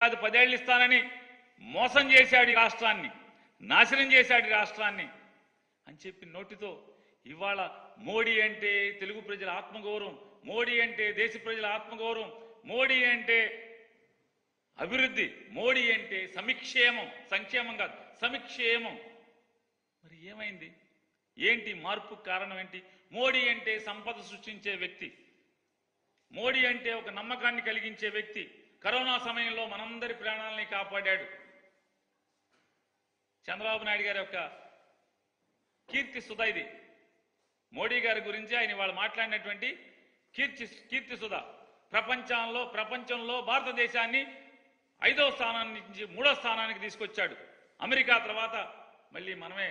అది 10 ఏళ్ళు ఇస్తానని మోసం చేశాడు ఈ రాష్ట్రాన్ని, నాశనం చేశాడు ఈ రాష్ట్రాన్ని అని చెప్పి నోటితో ఇవాళ మోడీ అంటే తెలుగు ప్రజల ఆత్మగౌరవం, మోడీ అంటే దేశ ప్రజల ఆత్మగౌరవం, మోడీ అంటే అభివృద్ధి, మోడీ అంటే సంక్షేమం కాదు సంక్షేమం. మరి ఏమైంది? ఏంటి మార్పుకు కారణం ఏంటి? మోడీ అంటే సంపద సృష్టించే వ్యక్తి, మోడీ అంటే ఒక నమ్మకాన్ని కలిగించే వ్యక్తి. కరోనా సమయంలో మనందరి ప్రాణాలని కాపాడాడు. చంద్రబాబు నాయుడు గారి యొక్క కీర్తి సుధా ఇది. మోడీ గారి గురించి ఆయన వాళ్ళు మాట్లాడినటువంటి కీర్తి సుధా. ప్రపంచంలో భారతదేశాన్ని 5వ స్థానం నుంచి 3వ స్థానానికి తీసుకొచ్చాడు. అమెరికా తర్వాత మళ్ళీ మనమే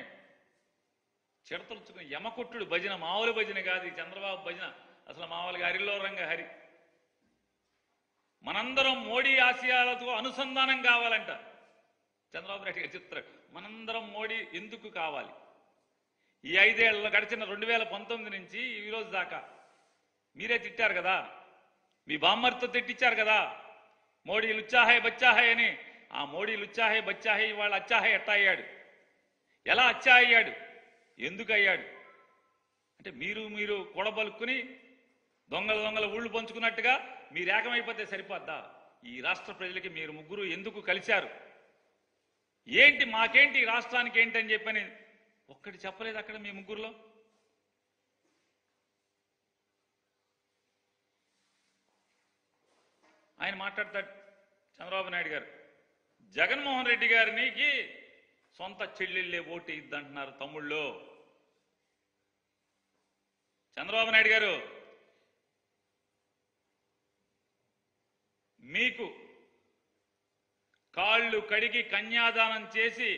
చిడతలుచుకుని యమకొట్టుడు భజన, మామూలు భజన కాదు ఈ చంద్రబాబు భజన, అసలు మామూలుగా హరిలో రంగ హరి. మనందరం మోడీ ఆశయాలతో అనుసంధానం కావాలంట. చంద్రబాబు నాయుడు గారు చెప్తారు మనందరం మోడీ ఎందుకు కావాలి. ఈ 5 ఏళ్లలో గడిచిన 2019 నుంచి ఈ రోజు దాకా మీరే తిట్టారు కదా, మీ బామ్మర్తో తిట్టించారు కదా మోడీ లుచ్చాహే బచ్చాహే అని. ఆ మోడీ లుచ్చాహే బచ్చాహే ఇవాళ అచ్చాహే ఎట్టా అయ్యాడు? ఎలా అచ్చా అయ్యాడు? ఎందుకు అయ్యాడు అంటే మీరు కూడబలుక్కుని దొంగల ఊళ్ళు పంచుకున్నట్టుగా మీరు ఏకమైపోతే సరిపోద్దా? ఈ రాష్ట్ర ప్రజలకి మీరు ముగ్గురు ఎందుకు కలిశారు? ఏంటి మాకేంటి ఈ రాష్ట్రానికి ఏంటి అని చెప్పని ఒక్కటి చెప్పలేదు అక్కడ మీ ముగ్గురులో. ఆయన మాట్లాడతాడు చంద్రబాబు నాయుడు గారు, జగన్మోహన్ రెడ్డి గారికి సొంత చెల్లెళ్ళే ఓటు ఇద్దంటున్నారు తమ్ముళ్ళు. చంద్రబాబు నాయుడు గారు, మీకు కాళ్ళు కడిగి కన్యాదానం చేసి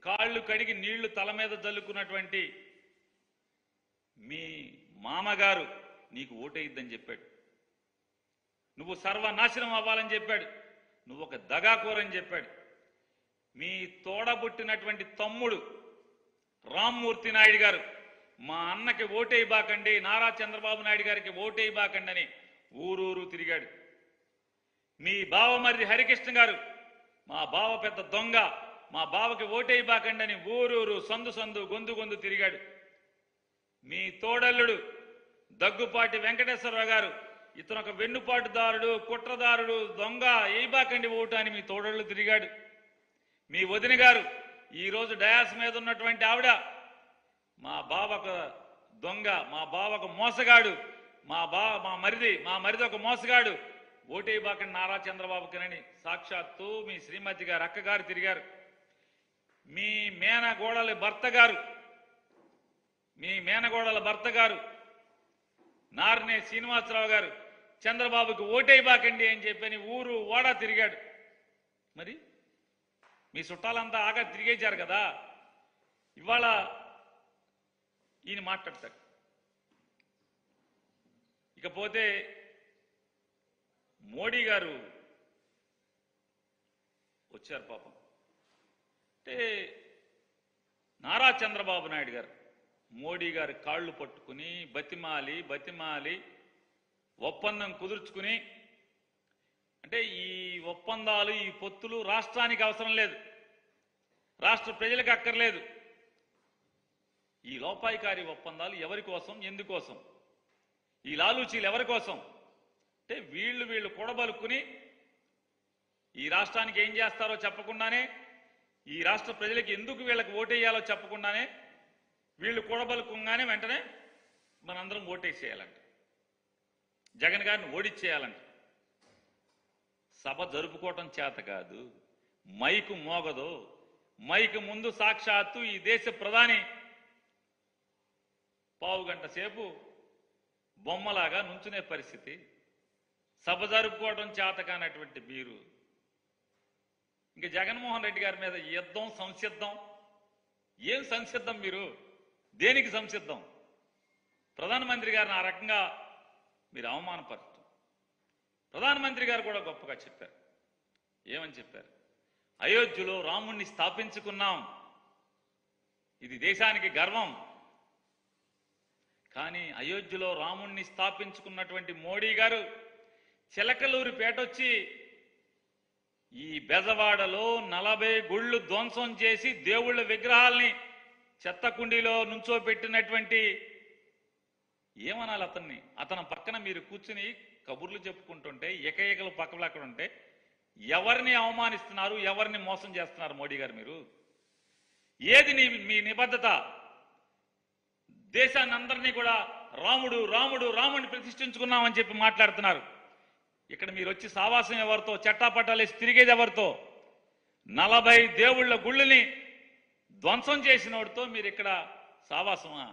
కాళ్ళు కడిగి నీళ్లు తల మీద జల్లుకున్నటువంటి మీ మామగారు నీకు ఓటేయిద్దని చెప్పాడు. నువ్వు సర్వనాశనం అవ్వాలని చెప్పాడు. నువ్వు ఒక దగాకోరని చెప్పాడు. మీ తోడబుట్టినటువంటి తమ్ముడు రామ్మూర్తి నాయుడు గారు మా అన్నకి ఓటేయబాకండి, నారా చంద్రబాబు నాయుడు గారికి ఓటేయబాకండి అని ఊరూరు తిరిగాడు. మీ బావమరిది హరికృష్ణ గారు మా బావ పెద్ద దొంగ, మా బావకి ఓటేయబాకండి అని ఊరూరు సందు గొంతు తిరిగాడు. మీ తోడల్లుడు దగ్గుపాటి వెంకటేశ్వరరావు గారు ఇతను ఒక వెన్నుపాటుదారుడు, కుట్రదారుడు, దొంగ, ఏయబాకండి ఓటు అని మీ తోడళ్ళు తిరిగాడు. మీ వదిన గారు ఈరోజు డయాస్ మీద ఉన్నటువంటి ఆవిడ మా బావకు దొంగ, మా బావకు మోసగాడు, మా మరిది ఒక మోసగాడు, ఓటేయబాకండి నారా చంద్రబాబుకినని సాక్షాత్తు మీ శ్రీమతి గారు అక్కగారు తిరిగారు. మీ మేనగోడల భర్త గారు నార్నే శ్రీనివాసరావు గారు చంద్రబాబుకి ఓటేయబాకండి అని చెప్పని ఊరు ఓడా తిరిగాడు. మరి మీ చుట్టాలంతా ఆగా తిరిగేశారు కదా. ఇవాళ ఈయన మాట్లాడతాడు. ఇకపోతే మోడీ గారు వచ్చారు పాపం. అంటే నారా చంద్రబాబు నాయుడు గారు మోడీ గారి కాళ్ళు పట్టుకుని బతిమాలి ఒప్పందం కుదుర్చుకుని, అంటే ఈ ఒప్పందాలు ఈ పొత్తులు రాష్ట్రానికి అవసరం లేదు, రాష్ట్ర ప్రజలకు అక్కర్లేదు. ఈ లోపాయికారి ఒప్పందాలు ఎవరి కోసం, ఎందుకోసం? ఈ లాలూచీలు ఎవరి కోసం? అంటే వీళ్ళు కూడబలుక్కుని ఈ రాష్ట్రానికి ఏం చేస్తారో చెప్పకుండానే, ఈ రాష్ట్ర ప్రజలకు ఎందుకు వీళ్ళకి ఓటేయాలో చెప్పకుండానే వీళ్ళు కూడబలుకుంగానే వెంటనే మనందరం ఓటేసేయాలంట, జగన్ గారిని ఓడిచ్చేయాలంట. సభ జరుపుకోవటం చేత కాదు, మైకు మోగదు. మైకు ముందు సాక్షాత్తు ఈ దేశ ప్రధాని పావుగంట సేపు బొమ్మలాగా నుంచునే పరిస్థితి. సభ జరుపుకోవటం చేత కానటువంటి మీరు ఇంక జగన్మోహన్ రెడ్డి గారి మీద యుద్ధం, సంసిద్ధం. ఏం సంసిద్ధం? మీరు దేనికి సంసిద్ధం? ప్రధానమంత్రి గారిని ఆ రకంగా మీరు అవమానపరచడం. ప్రధానమంత్రి గారు కూడా గొప్పగా చెప్పారు. ఏమని చెప్పారు? అయోధ్యలో రాముణ్ణి స్థాపించుకున్నాం, ఇది దేశానికి గర్వం. కానీ అయోధ్యలో రాముణ్ణి స్థాపించుకున్నటువంటి మోడీ గారు చిలకలూరి పేటొచ్చి ఈ బెజవాడలో 40 గుళ్ళు ధ్వంసం చేసి దేవుళ్ళ విగ్రహాల్ని చెత్త కుండీలో నుంచోబెట్టినటువంటి ఏమనాలి అతన్ని? అతని పక్కన మీరు కూర్చుని కబుర్లు చెప్పుకుంటుంటే ఏకైకలు పక్కలు అక్కడ ఉంటే ఎవరిని అవమానిస్తున్నారు, ఎవరిని మోసం చేస్తున్నారు మోడీ గారు? మీరు ఏది మీ నిబద్ధత? దేశాన్ని అందరినీ కూడా రాముడు రాముడు రాముడిని ప్రతిష్ఠించుకున్నామని చెప్పి మాట్లాడుతున్నారు. ఇక్కడ మీరు వచ్చి సావాసం ఎవరితో, చట్టాపట్టాలేసి తిరిగేది ఎవరితో? 40 దేవుళ్ళ గుళ్ళని ధ్వంసం చేసినోడితో మీరు ఇక్కడ సావాసమా?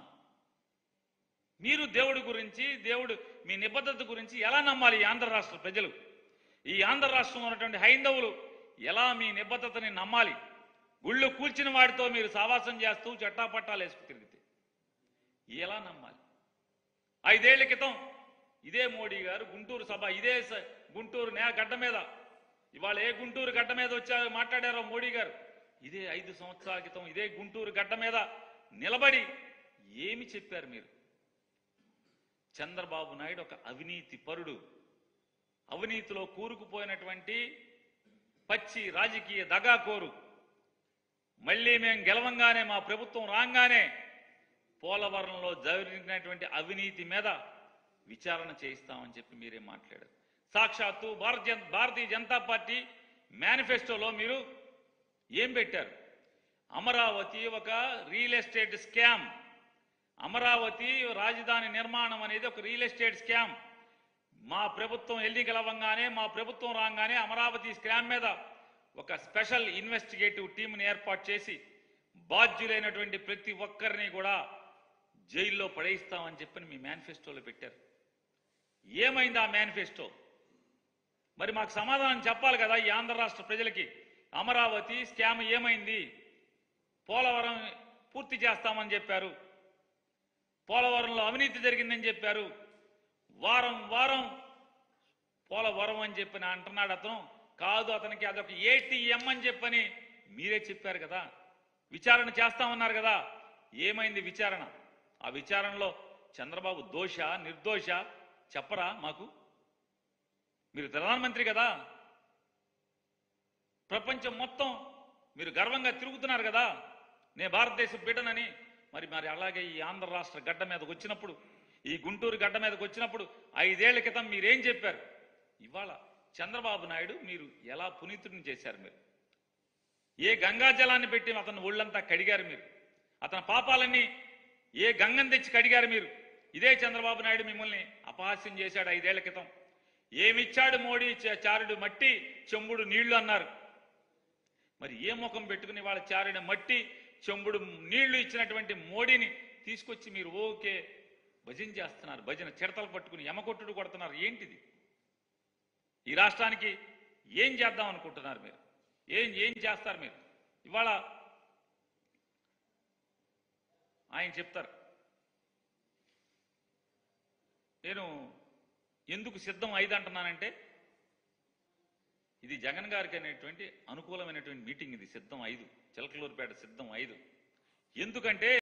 మీరు దేవుడి గురించి, దేవుడు మీ నిబద్ధత గురించి ఎలా నమ్మాలి ఈ ఆంధ్ర రాష్ట్ర ప్రజలు? ఈ ఆంధ్ర రాష్ట్రంలో ఉన్నటువంటి హైందవులు ఎలా మీ నిబద్ధతని నమ్మాలి? గుళ్ళు కూల్చిన వాడితో మీరు సావాసం చేస్తూ చట్టాపట్టాలు వేసుకు తిరిగితే ఎలా నమ్మాలి? 5 ఏళ్ల క్రితం ఇదే మోడీ గారు గుంటూరు సభ, ఇదే గుంటూరు గడ్డ మీద, ఇవాళ ఏ గుంటూరు గడ్డ మీద వచ్చారో మాట్లాడారో మోడీ గారు, ఇదే 5 సంవత్సరాల క్రితం ఇదే గుంటూరు గడ్డ మీద నిలబడి ఏమి చెప్పారు మీరు? చంద్రబాబు నాయుడు ఒక అవినీతి పరుడు, అవినీతిలో కూరుకుపోయినటువంటి పచ్చి రాజకీయ దగాకోరు. మళ్ళీ మేము గెలవంగానే, మా ప్రభుత్వం రాగానే పోలవరంలో జరిగినటువంటి అవినీతి మీద విచారణ చేయిస్తామని చెప్పి మీరే మాట్లాడారు. సాక్షాత్తు భారతీయ జనతా పార్టీ మేనిఫెస్టోలో మీరు ఏం పెట్టారు? అమరావతి ఒక రియల్ ఎస్టేట్ స్కామ్, అమరావతి రాజధాని నిర్మాణం అనేది ఒక రియల్ ఎస్టేట్ స్కామ్. మా ప్రభుత్వం గెలవంగానే, మా ప్రభుత్వం రాగానే అమరావతి స్కామ్ మీద ఒక స్పెషల్ ఇన్వెస్టిగేటివ్ టీంని ఏర్పాటు చేసి బాధ్యులైనటువంటి ప్రతి ఒక్కరిని కూడా జైల్లో పడేయిస్తామని చెప్పని మీ మేనిఫెస్టోలో పెట్టారు. ఏమైంది ఆ మేనిఫెస్టో? మరి మాకు సమాధానం చెప్పాలి కదా ఈ ఆంధ్ర రాష్ట్ర ప్రజలకి. అమరావతి స్కామ్ ఏమైంది? పోలవరం పూర్తి చేస్తామని చెప్పారు, పోలవరంలో అవినీతి జరిగిందని చెప్పారు, వారం వారం పోలవరం అని చెప్పి అంటున్నాడు అతను. కాదు, అతనికి అదొక ఏటీఎం అని చెప్పని మీరే చెప్పారు కదా. విచారణ చేస్తామన్నారు కదా. ఏమైంది విచారణ? ఆ విచారణలో చంద్రబాబు దోష నిర్దోష చెప్పరా మాకు? మీరు ప్రధానమంత్రి కదా, ప్రపంచం మొత్తం మీరు గర్వంగా తిరుగుతున్నారు కదా, నేను భారతదేశ బిడ్డనని. మరి అలాగే ఈ ఆంధ్ర రాష్ట్ర గడ్డ మీదకి వచ్చినప్పుడు, ఈ గుంటూరు గడ్డ మీదకి వచ్చినప్పుడు 5 ఏళ్ల క్రితం మీరేం చెప్పారు? ఇవాళ చంద్రబాబు నాయుడు మీరు ఎలా పునీతుడిని చేశారు? మీరు ఏ గంగా జలాన్ని పెట్టి అతను ఒళ్ళంతా కడిగారు? మీరు అతని పాపాలన్నీ ఏ గంగను తెచ్చి కడిగారు? మీరు ఇదే చంద్రబాబు నాయుడు మిమ్మల్ని అపహాస్యం చేశాడు 5 ఏళ్ల క్రితం. ఏమిచ్చాడు మోడీ? చారుడు మట్టి, చెంబుడు నీళ్లు అన్నారు. మరి ఏ ముఖం పెట్టుకుని వాళ్ళ చారుడు మట్టి, చెంబుడు నీళ్లు ఇచ్చినటువంటి మోడీని తీసుకొచ్చి మీరు ఓకే భజన చేస్తున్నారు? భజన చిడతలు పట్టుకుని యమకొట్టుడు కొడుతున్నారు. ఏంటిది? ఈ రాష్ట్రానికి ఏం చేద్దాం అనుకుంటున్నారు మీరు? ఏం చేస్తారు మీరు? ఇవాళ ఆయన చెప్తారు, నేను ఎందుకు సిద్ధం 5 అంటున్నానంటే, ఇది జగన్ గారికి అనేటువంటి అనుకూలమైనటువంటి మీటింగ్. ఇది సిద్ధం 5, చిలకలూరుపేట సిద్ధం 5. ఎందుకంటే